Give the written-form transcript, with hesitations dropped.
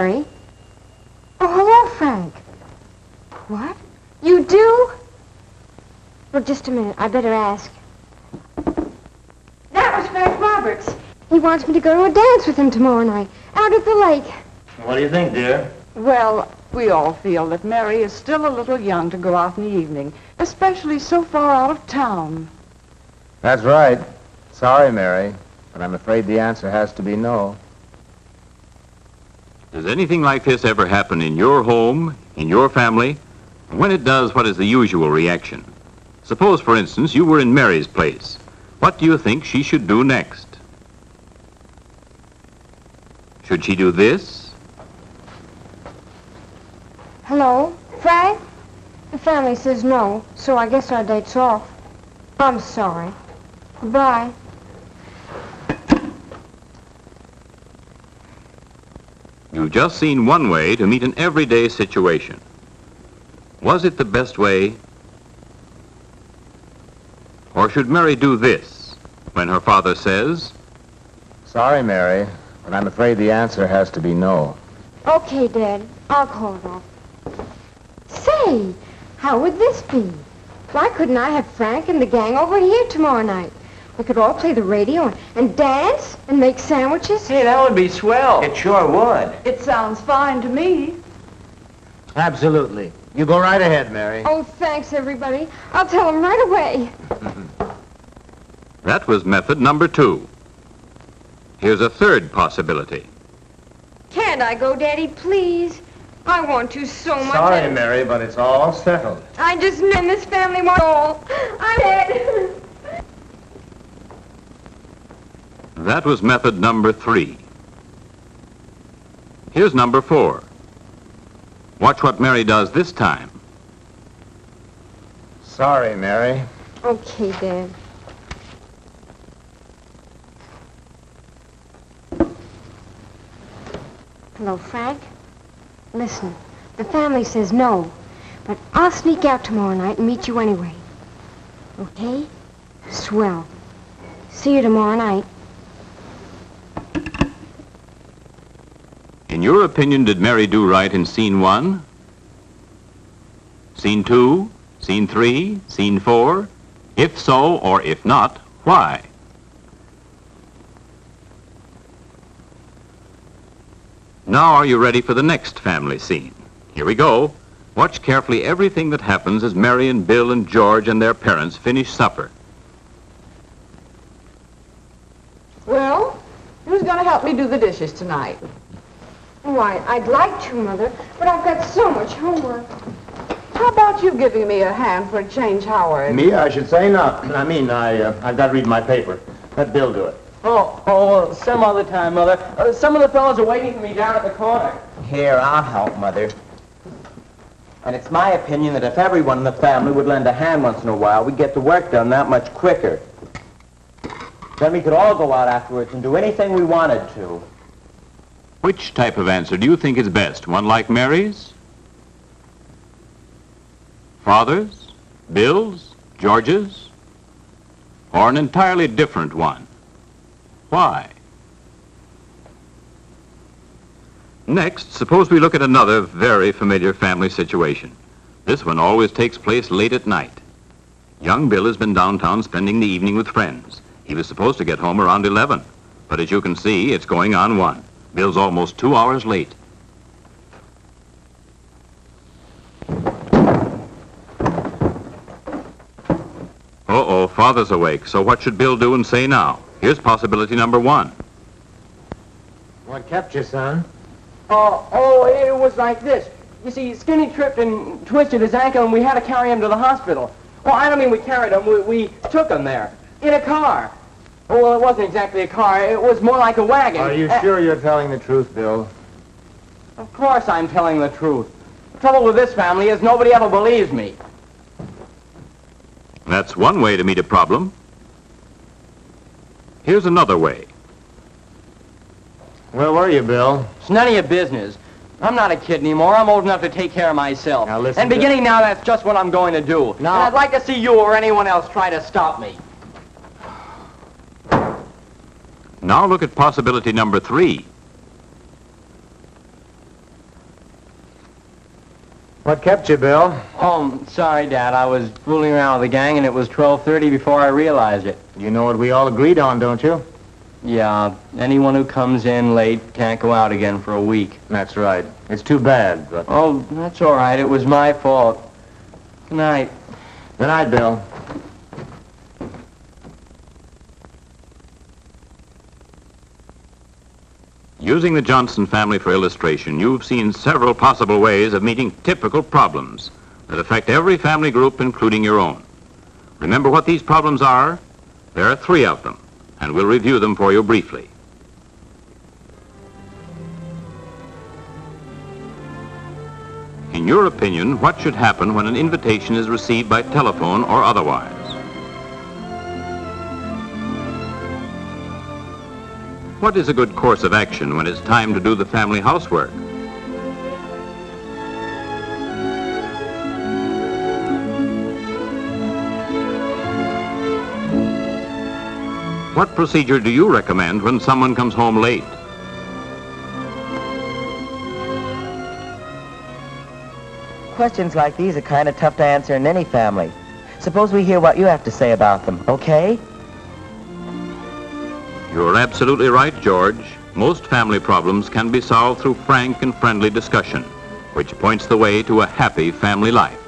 Mary. Oh, hello, Frank. What? You do? Well, just a minute. I better ask. That was Frank Roberts. He wants me to go to a dance with him tomorrow night, out at the lake. What do you think, dear? Well, we all feel that Mary is still a little young to go out in the evening, especially so far out of town. That's right. Sorry, Mary, but I'm afraid the answer has to be no. Does anything like this ever happen in your home, in your family? When it does, what is the usual reaction? Suppose, for instance, you were in Mary's place. What do you think she should do next? Should she do this? Hello, Frank? The family says no, so I guess our date's off. I'm sorry. Goodbye. You've just seen one way to meet an everyday situation. Was it the best way? Or should Mary do this when her father says, Sorry, Mary, but I'm afraid the answer has to be no. Okay, Dad. I'll call it off. Say, how would this be? Why couldn't I have Frank and the gang over here tomorrow night? We could all play the radio and dance and make sandwiches. Hey, that would be swell. It sure would. It sounds fine to me. Absolutely. You go right ahead, Mary. Oh, thanks, everybody. I'll tell them right away. that was method number 2. Here's a third possibility. Can't I go, Daddy, please? I want to so much. Sorry, Mary, but it's all settled. I just knew this family wants all. I'm dead. That was method number 3. Here's number 4. Watch what Mary does this time. Sorry, Mary. Okay, Dad. Hello, Frank. Listen, the family says no, but I'll sneak out tomorrow night and meet you anyway. Okay? Swell. See you tomorrow night. In your opinion, did Mary do right in scene 1? Scene 2? Scene 3? Scene 4? If so, or if not, why? Now are you ready for the next family scene? Here we go. Watch carefully everything that happens as Mary and Bill and George and their parents finish supper. Well, who's going to help me do the dishes tonight? Why, I'd like to, Mother, but I've got so much homework. How about you giving me a hand for a change, Howard? Me, I should say not. I've got to read my paper. Let Bill do it. Oh, some other time, Mother. Some of the fellows are waiting for me down at the corner. Here, I'll help, Mother. And it's my opinion that if everyone in the family would lend a hand once in a while, we'd get the work done that much quicker. Then we could all go out afterwards and do anything we wanted to. Which type of answer do you think is best? One like Mary's? Father's? Bill's? George's? Or an entirely different one? Why? Next, suppose we look at another very familiar family situation. This one always takes place late at night. Young Bill has been downtown spending the evening with friends. He was supposed to get home around 11, but as you can see, it's going on 1. Bill's almost 2 hours late. Uh-oh, Father's awake, so what should Bill do and say now? Here's possibility number 1. What kept you, son? It was like this. You see, Skinny tripped and twisted his ankle, and we had to carry him to the hospital. Well, I don't mean we carried him. We took him there in a car. Well, it wasn't exactly a car. It was more like a wagon. Are you sure you're telling the truth, Bill? Of course I'm telling the truth. The trouble with this family is nobody ever believes me. That's one way to meet a problem. Here's another way. Where were you, Bill? It's none of your business. I'm not a kid anymore. I'm old enough to take care of myself. Now listen, and beginning now, that's just what I'm going to do. Now- And I'd like to see you or anyone else try to stop me. Now look at possibility number 3. What kept you, Bill? Oh, sorry, Dad. I was fooling around with the gang, and it was 12:30 before I realized it. You know what we all agreed on, don't you? Yeah, anyone who comes in late can't go out again for a week. That's right. It's too bad, but... Oh, that's all right. It was my fault. Good night. Good night, Bill. Using the Johnson family for illustration, you've seen several possible ways of meeting typical problems that affect every family group, including your own. Remember what these problems are? There are 3 of them, and we'll review them for you briefly. In your opinion, what should happen when an invitation is received by telephone or otherwise? What is a good course of action when it's time to do the family housework? What procedure do you recommend when someone comes home late? Questions like these are kind of tough to answer in any family. Suppose we hear what you have to say about them, okay? You're absolutely right, George. Most family problems can be solved through frank and friendly discussion, which points the way to a happy family life.